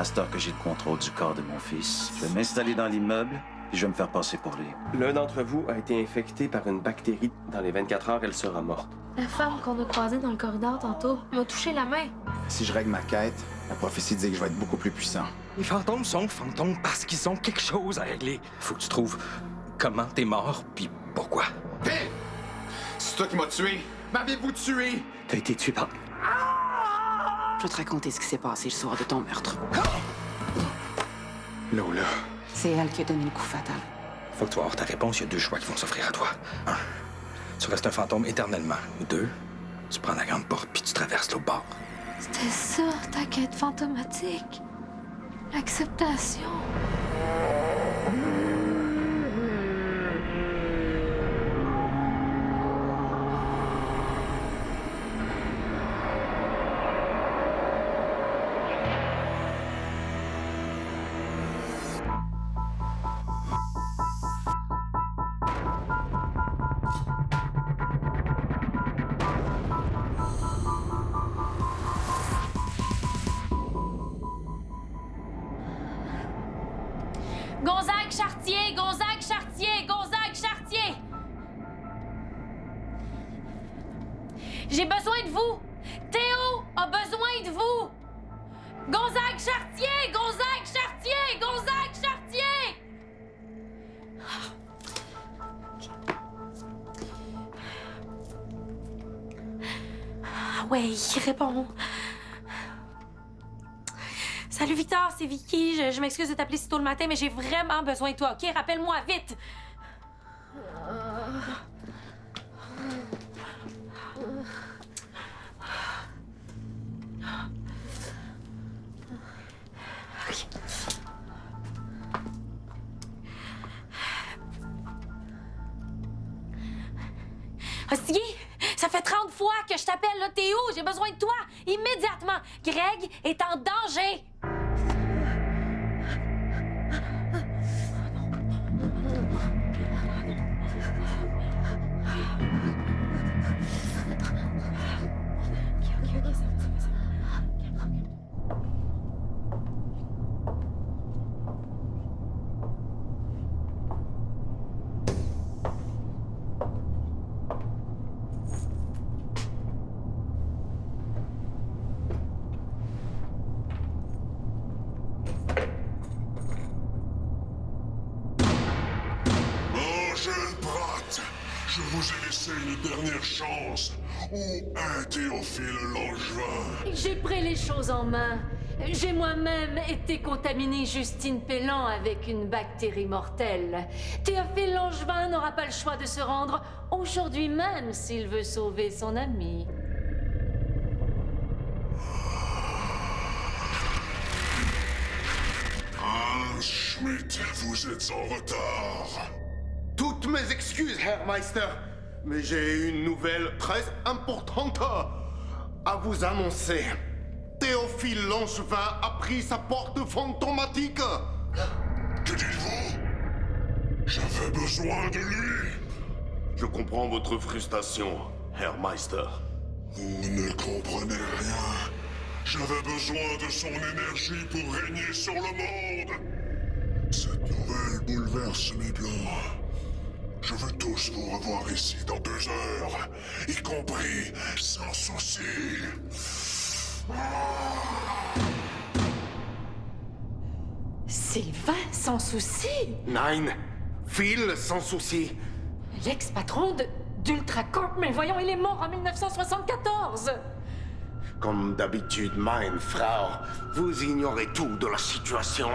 À cette heure que j'ai le contrôle du corps de mon fils, je vais m'installer dans l'immeuble et je vais me faire passer pour lui. L'un d'entre vous a été infecté par une bactérie. Dans les 24 heures, elle sera morte. La femme qu'on a croisée dans le corridor tantôt m'a touché la main. Si je règle ma quête, la prophétie dit que je vais être beaucoup plus puissant. Les fantômes sont fantômes parce qu'ils ont quelque chose à régler. Faut que tu trouves comment t'es mort, puis pourquoi. Hé! C'est toi qui m'as tué! M'avez-vous tué? T'as été tué par... Je vais te raconter ce qui s'est passé le soir de ton meurtre. Lola. C'est elle qui a donné le coup fatal. Faut que tu vas avoir ta réponse, il y a 2 choix qui vont s'offrir à toi. 1, tu restes un fantôme éternellement. Ou 2, tu prends la grande porte puis tu traverses l'autre bord. C'était ça, ta quête fantomatique. L'acceptation. Gonzague Chartier! Gonzague Chartier! Gonzague Chartier! J'ai besoin de vous! Théo a besoin de vous! Gonzague Chartier! Gonzague Chartier! Gonzague Chartier! Ah ouais, réponds. Salut Victor, c'est Vicky. Je m'excuse de t'appeler si tôt le matin, mais j'ai vraiment besoin de toi, OK? Rappelle-moi, vite! Hostie, ça fait 30 fois que je t'appelle, là. T'es où? J'ai besoin de toi, immédiatement. Greg est en danger. Je vous ai laissé une dernière chance, ou un Théophile Langevin. J'ai pris les choses en main. J'ai moi-même été contaminé Justine Pellan avec une bactérie mortelle. Théophile Langevin n'aura pas le choix de se rendre aujourd'hui même s'il veut sauver son ami. Schmidt, vous êtes en retard. Toutes mes excuses, Herr Meister, mais j'ai une nouvelle très importante à vous annoncer. Théophile Langevin a pris sa porte fantomatique. Que dites-vous? J'avais besoin de lui. Je comprends votre frustration, Herr Meister. Vous ne comprenez rien. J'avais besoin de son énergie pour régner sur le monde. Cette nouvelle bouleverse mes plans. Je veux tous vous revoir ici dans 2 heures, y compris sans souci. Sylvain, sans souci. Nein, Phil, sans souci. L'ex-patron d'Ultracorp, mais voyons, il est mort en 1974. Comme d'habitude, meine Frau, vous ignorez tout de la situation.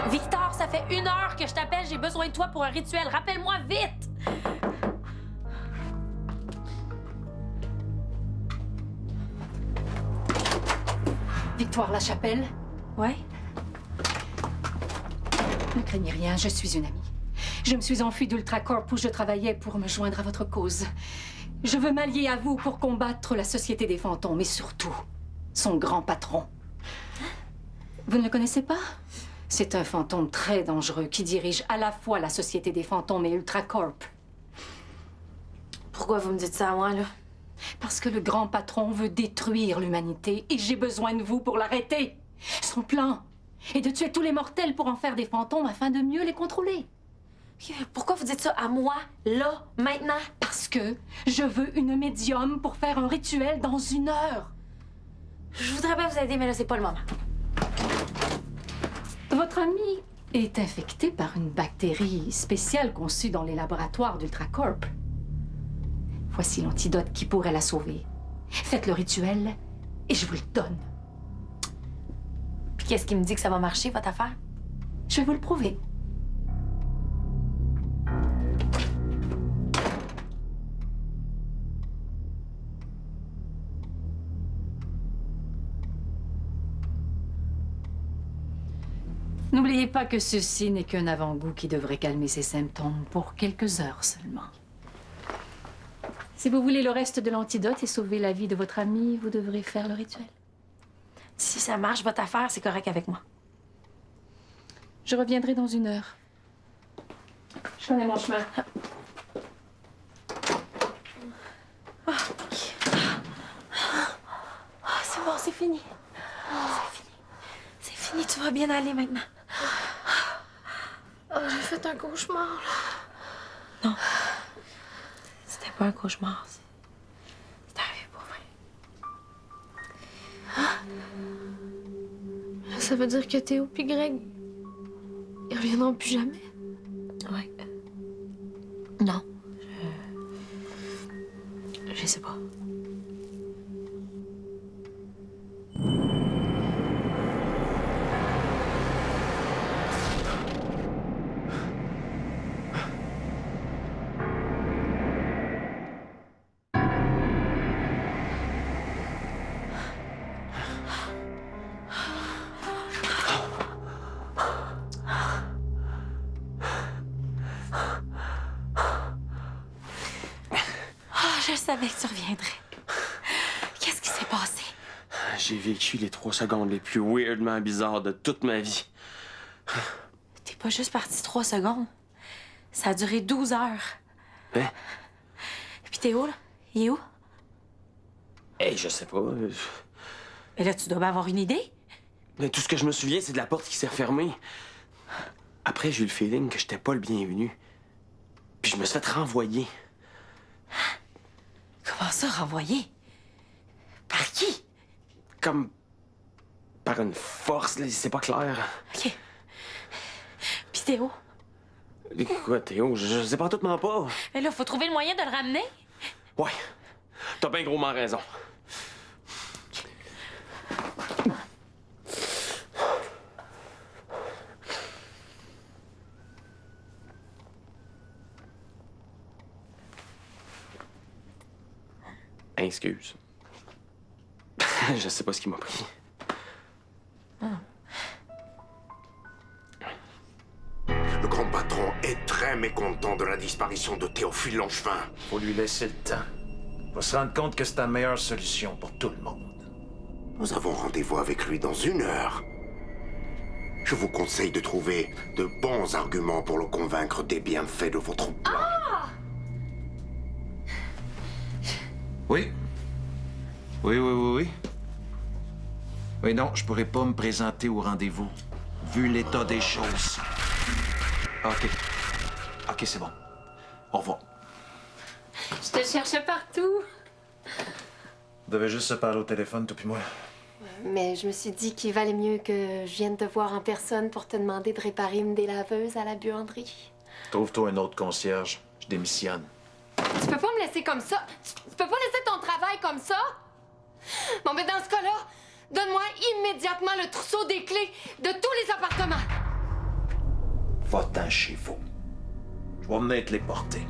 Victor, ça fait 1 heure que je t'appelle, j'ai besoin de toi pour un rituel. Rappelle-moi vite! Victoire Lachapelle? Ouais? Ne craignez rien, je suis une amie. Je me suis enfuie d'Ultracorp où je travaillais pour me joindre à votre cause. Je veux m'allier à vous pour combattre la Société des Fantômes et surtout son grand patron. Vous ne le connaissez pas? C'est un fantôme très dangereux qui dirige à la fois la Société des fantômes et Ultracorp. Pourquoi vous me dites ça à moi, là? Parce que le grand patron veut détruire l'humanité et j'ai besoin de vous pour l'arrêter. Son plan est de tuer tous les mortels pour en faire des fantômes afin de mieux les contrôler. Pourquoi vous dites ça à moi, là, maintenant? Parce que je veux une médium pour faire un rituel dans 1 heure. Je voudrais bien vous aider, mais là, c'est pas le moment. Votre ami est infecté par une bactérie spéciale conçue dans les laboratoires d'Ultracorp. Voici l'antidote qui pourrait la sauver. Faites le rituel et je vous le donne. Puis qu'est-ce qui me dit que ça va marcher, votre affaire? Je vais vous le prouver. N'oubliez pas que ceci n'est qu'un avant-goût qui devrait calmer ses symptômes pour quelques heures seulement. Si vous voulez le reste de l'antidote et sauver la vie de votre ami, vous devrez faire le rituel. Si ça marche, votre affaire, c'est correct avec moi. Je reviendrai dans 1 heure. Je connais mon chemin. C'est bon, c'est fini. C'est fini, tu vas bien aller maintenant. J'ai fait un cauchemar, là. Non. C'était pas un cauchemar. C'est arrivé pour vrai. Ça veut dire que Théo puis Greg, ils reviendront plus jamais? Ouais. Non. Je sais pas. Je savais que tu reviendrais. Qu'est-ce qui s'est passé? J'ai vécu les 3 secondes les plus weirdement bizarres de toute ma vie. T'es pas juste parti 3 secondes. Ça a duré 12 heures. Hein? Puis Théo, là, il est où? Hey, je sais pas. Mais là, tu dois bien avoir une idée. Mais tout ce que je me souviens, c'est de la porte qui s'est refermée. Après, j'ai eu le feeling que j'étais pas le bienvenu. Puis je me suis fait renvoyer. Comment ça, renvoyer? Par qui? Comme par une force, là, c'est pas clair. OK. Puis Théo? Quoi, Théo? Je sais pas tout pas. Mais là, faut trouver le moyen de le ramener. Ouais. T'as bien grosement raison. Excuse. Je sais pas ce qui m'a pris. Le grand patron est très mécontent de la disparition de Théophile Langevin. Faut lui laisser le temps. Il va se rendre compte que c'est la meilleure solution pour tout le monde. Nous avons rendez-vous avec lui dans 1 heure. Je vous conseille de trouver de bons arguments pour le convaincre des bienfaits de votre plan. Oui. Oui. Oui, non, je pourrais pas me présenter au rendez-vous, vu l'état des choses. OK, c'est bon. Au revoir. Je te cherche partout. On devait juste se parler au téléphone, toi puis moi. Mais je me suis dit qu'il valait mieux que je vienne te voir en personne pour te demander de réparer une des laveuses à la buanderie. Trouve-toi un autre concierge. Je démissionne. Tu peux pas me laisser comme ça. Tu peux pas laisser ton travail comme ça. Bon, mais dans ce cas-là, donne-moi immédiatement le trousseau des clés de tous les appartements. Va-t'en chez vous. Je vais venir te les porter.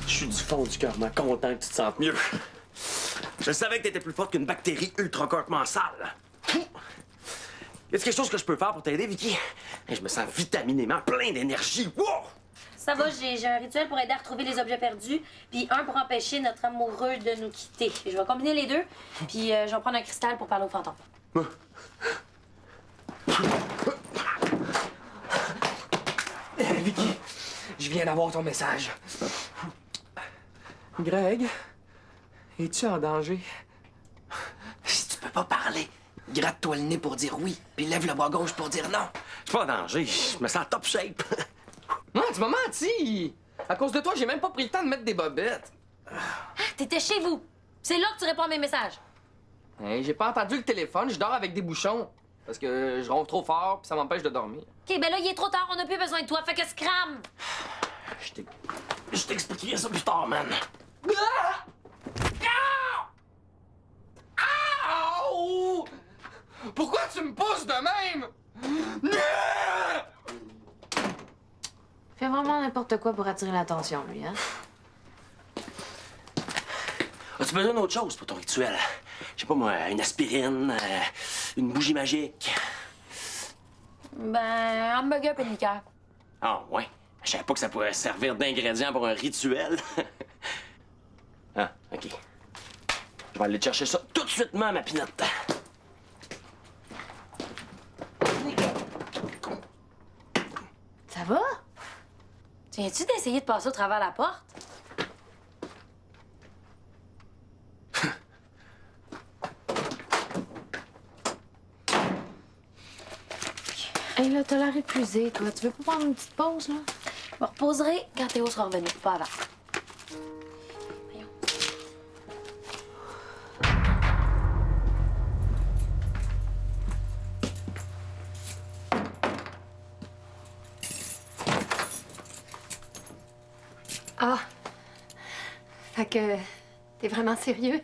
Je suis du fond du cœur, mais content que tu te sentes mieux. Je savais que t'étais plus forte qu'une bactérie ultra-corpensale. Y a quelque chose que je peux faire pour t'aider, Vicky? Je me sens vitaminément plein d'énergie. Wow! Ça va, j'ai un rituel pour aider à retrouver les objets perdus, puis un pour empêcher notre amoureux de nous quitter. Je vais combiner les deux, puis je vais prendre un cristal pour parler aux fantômes. Vicky, je viens d'avoir ton message. Greg, es-tu en danger? Si tu peux pas parler, gratte-toi le nez pour dire oui, puis lève le bras gauche pour dire non. Je suis pas en danger, je me sens top shape. Non, tu m'as menti! À cause de toi, j'ai même pas pris le temps de mettre des bobettes. T'étais chez vous. C'est là que tu réponds à mes messages. Hey, j'ai pas entendu le téléphone, je dors avec des bouchons. Parce que je ronfle trop fort, puis ça m'empêche de dormir. OK, ben là, il est trop tard, on n'a plus besoin de toi, fait que scram! Je t'expliquerai ça plus tard, man. Ow! Pourquoi tu me pousses de même? Fait vraiment n'importe quoi pour attirer l'attention, lui, hein? As-tu besoin d'autre chose pour ton rituel? Je sais pas moi, une aspirine, une bougie magique. Ben, hamburger et une liqueur. Ah, ouais. Je savais pas que ça pourrait servir d'ingrédient pour un rituel. Ah, OK. Je vais aller te chercher ça tout de suite, ma pinotte. Ça va? Tu viens-tu d'essayer de passer au travers de la porte? Hey, là, t'as l'air épuisé, toi. Tu veux pas prendre une petite pause, là? Je me reposerai quand Théo sera revenu, pas avant. Voyons. Ah. Fait que t'es vraiment sérieux?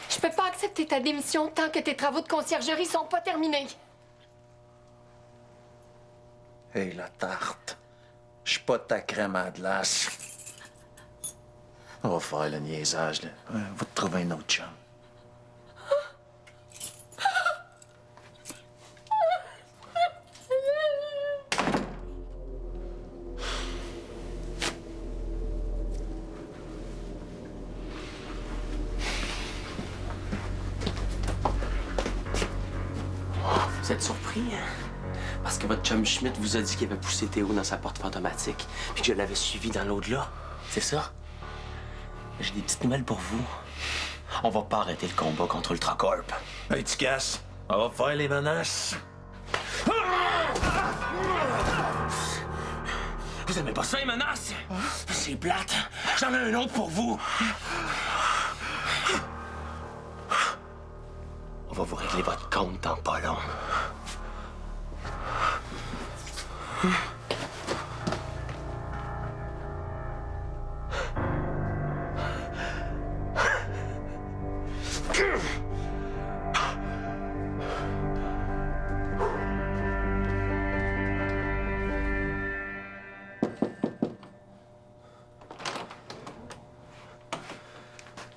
Je peux pas accepter ta démission tant que tes travaux de conciergerie sont pas terminés. Hey, la tarte. Je suis pas ta crème à glace. On va faire le niaisage, là. Ouais, va te trouver un autre chum. Vous êtes surpris, hein? Parce que votre chum Schmidt vous a dit qu'il avait poussé Théo dans sa porte fantomatique, puis que je l'avais suivi dans l'au-delà. C'est ça? J'ai des petites nouvelles pour vous. On va pas arrêter le combat contre Ultracorp. Hey, tu casses. On va faire les menaces. Vous aimez pas ça, les menaces? C'est plate. J'en ai un autre pour vous. On va vous régler votre compte dans pas long.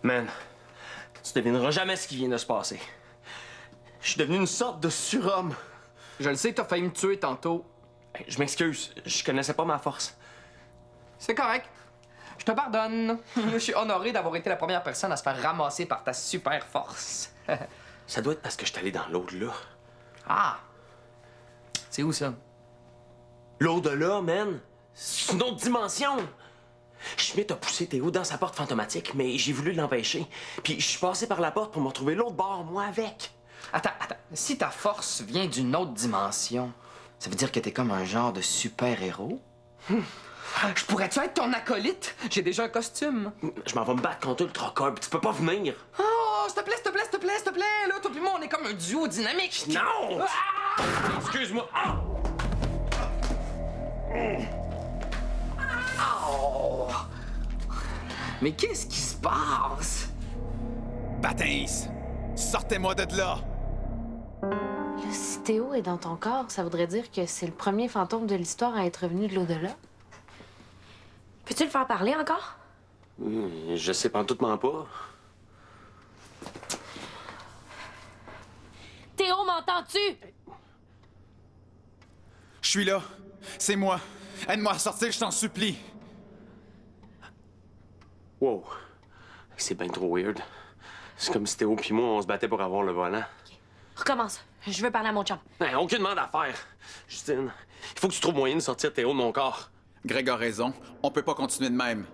Man, tu devineras jamais ce qui vient de se passer. Je suis devenu une sorte de surhomme. Je le sais, t'as failli me tuer tantôt. Hey, je m'excuse, je connaissais pas ma force. C'est correct. Je te pardonne. Je suis honoré d'avoir été la première personne à se faire ramasser par ta super force. Ça doit être parce que je suis allé dans l'au-delà. Ah! C'est où ça? L'au-delà, man! C'est une autre dimension! Schmidt a poussé Théo dans sa porte fantomatique, mais j'ai voulu l'empêcher. Puis je suis passé par la porte pour me retrouver l'autre bord, moi, avec. Attends. Si ta force vient d'une autre dimension, ça veut dire que t'es comme un genre de super-héros? Je pourrais-tu être ton acolyte? J'ai déjà un costume. Je m'en vais me battre contre Ultracorp. Tu peux pas venir. Oh, s'il te plaît, s'il te plaît, s'il te plaît, s'il te plaît. Là, toi et moi, on est comme un duo dynamique. Non! Ah! Excuse-moi. Ah! Oh! Mais qu'est-ce qui se passe? Baptiste! Sortez-moi de là! Là, si Théo est dans ton corps, ça voudrait dire que c'est le premier fantôme de l'histoire à être venu de l'au-delà. Peux-tu le faire parler encore? Je sais pantoutement pas. Théo, m'entends-tu? Je suis là. C'est moi. Aide-moi à sortir, je t'en supplie. Wow. C'est bien trop weird. C'est comme si Théo puis moi, on se battait pour avoir le volant. Recommence. Je veux parler à mon chum. Ben, aucune demande à faire. Justine, il faut que tu trouves moyen de sortir Théo de mon corps. Greg a raison. On peut pas continuer de même.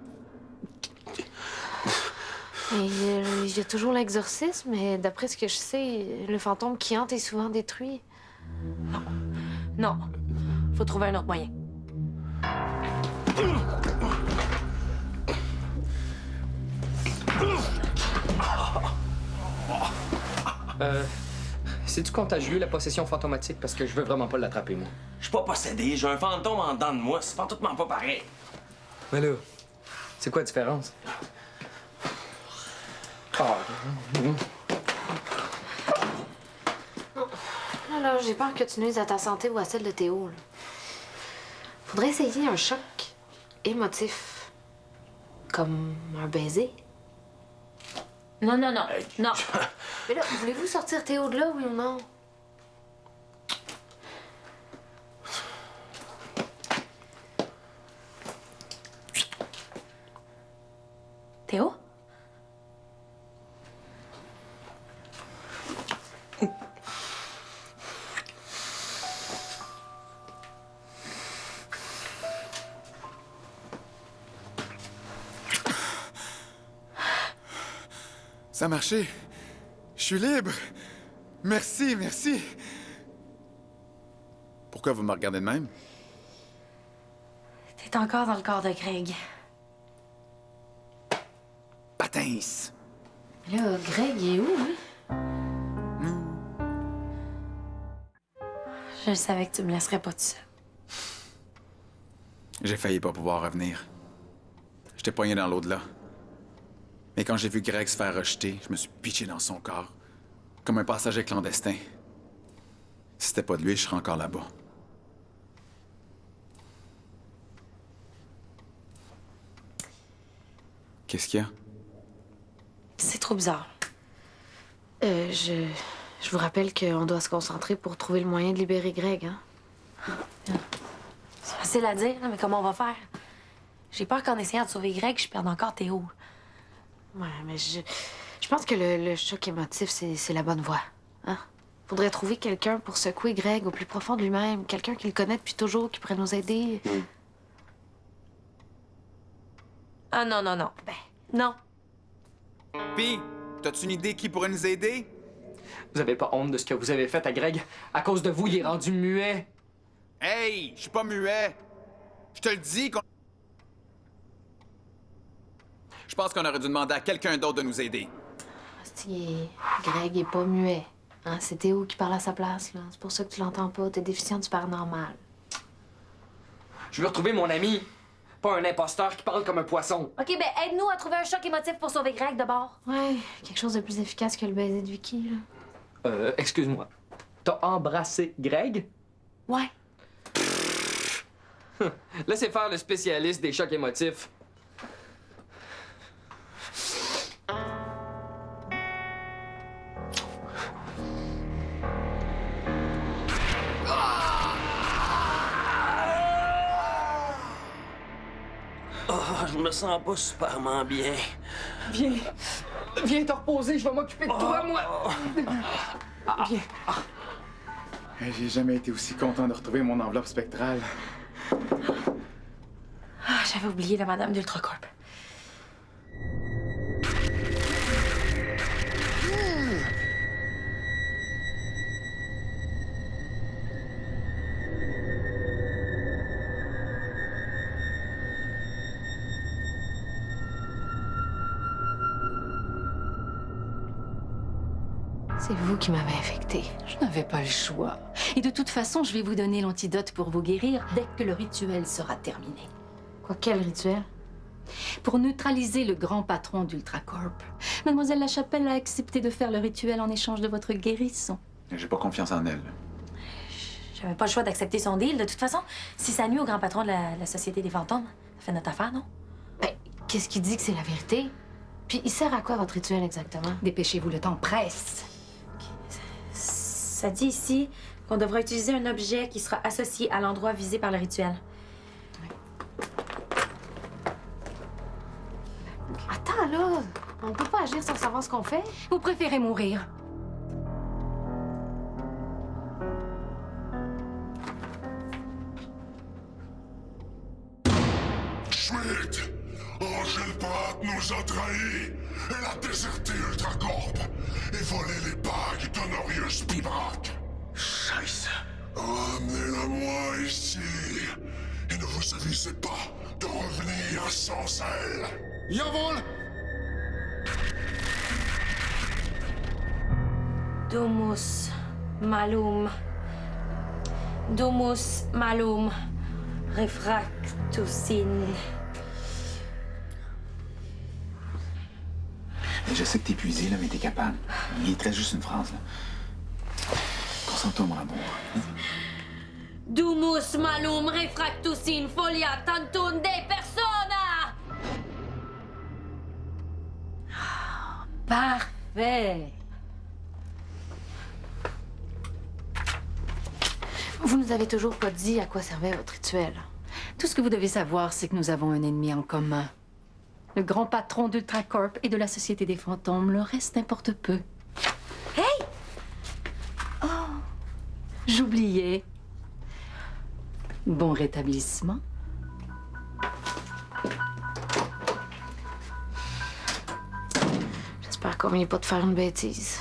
Il y a toujours l'exorcisme, mais d'après ce que je sais, le fantôme qui hante est souvent détruit. Non. Non. Faut trouver un autre moyen. C'est-tu contagieux, la possession fantomatique? Parce que je veux vraiment pas l'attraper, moi. Je suis pas possédé, j'ai un fantôme en dedans de moi. C'est parfaitement pas pareil. Mais là, c'est quoi la différence? Alors, j'ai peur que tu nuises à ta santé ou à celle de Théo. Là. Faudrait essayer un choc émotif. Comme un baiser. Non, non, non. Non. Mais là, voulez-vous sortir Théo de là, oui ou non? Théo? Ça a marché. Je suis libre. Merci, merci. Pourquoi vous me regardez de même? T'es encore dans le corps de Greg. Patins. Là, Greg, il est où, lui? Je savais que tu me laisserais pas tout seul. J'ai failli pas pouvoir revenir. J'étais poigné dans l'au-delà. Mais quand j'ai vu Greg se faire rejeter, je me suis pitché dans son corps. Comme un passager clandestin. Si c'était pas de lui, je serais encore là-bas. Qu'est-ce qu'il y a? C'est trop bizarre. Je vous rappelle qu'on doit se concentrer pour trouver le moyen de libérer Greg, hein? C'est facile à dire, mais comment on va faire? J'ai peur qu'en essayant de sauver Greg, je perde encore Théo. Ouais, mais je pense que le choc émotif, c'est la bonne voie. Hein? Faudrait trouver quelqu'un pour secouer Greg au plus profond de lui-même. Quelqu'un qui le connaît depuis toujours, qui pourrait nous aider. Ah non, non, non. Ben, non. Pis, t'as-tu une idée qui pourrait nous aider? Vous avez pas honte de ce que vous avez fait à Greg? À cause de vous, il est rendu muet. Hey, je suis pas muet. Je te le dis qu'on... Je pense qu'on aurait dû demander à quelqu'un d'autre de nous aider. Greg est pas muet. Hein? C'est Théo qui parle à sa place, là. C'est pour ça que tu l'entends pas. T'es déficient du paranormal. Je veux retrouver mon ami. Pas un imposteur qui parle comme un poisson. OK, ben aide-nous à trouver un choc émotif pour sauver Greg, d'abord. Ouais, quelque chose de plus efficace que le baiser de Vicky, là. Excuse-moi. T'as embrassé Greg? Ouais. Laissez faire le spécialiste des chocs émotifs. Oh, je me sens pas superment bien. Viens te reposer, je vais m'occuper de toi, moi. Viens. J'ai jamais été aussi content de retrouver mon enveloppe spectrale. Ah, j'avais oublié la madame d'Ultracorp. C'est vous qui m'avez infecté. Je n'avais pas le choix. Et de toute façon, je vais vous donner l'antidote pour vous guérir dès que le rituel sera terminé. Quoi, quel rituel? Pour neutraliser le grand patron d'Ultracorp, Mademoiselle Lachapelle a accepté de faire le rituel en échange de votre guérison. J'ai pas confiance en elle. J'avais pas le choix d'accepter son deal. De toute façon, si ça nuit au grand patron de la Société des fantômes, ça fait notre affaire, non? Ben, qu'est-ce qui dit que c'est la vérité? Puis il sert à quoi votre rituel exactement? Dépêchez-vous, le temps presse. Ça dit ici qu'on devra utiliser un objet qui sera associé à l'endroit visé par le rituel. Attends, là. On peut pas agir sans savoir ce qu'on fait. Vous préférez mourir? Schmidt! Angel Pratt nous a trahis! Elle a déserté Ultracorp et volé les bagues d'Honorius Pibrak! Scheiße. Ramenez-la-moi ici et ne vous avisez pas de revenir sans elle! Jawohl! Domus malum. Domus malum. Refractus in. Je sais que t'es épuisé, là, mais t'es capable. Il te reste juste une phrase, là. Concentre-toi, mon amour. Domus malum refractus in folia tantum de persona! Parfait! Vous nous avez toujours pas dit à quoi servait votre rituel. Tout ce que vous devez savoir, c'est que nous avons un ennemi en commun. Le grand patron d'Ultracorp et de la Société des Fantômes. Le reste importe peu. Hey! Oh, j'oubliais. Bon rétablissement. J'espère qu'on vient pas de faire une bêtise.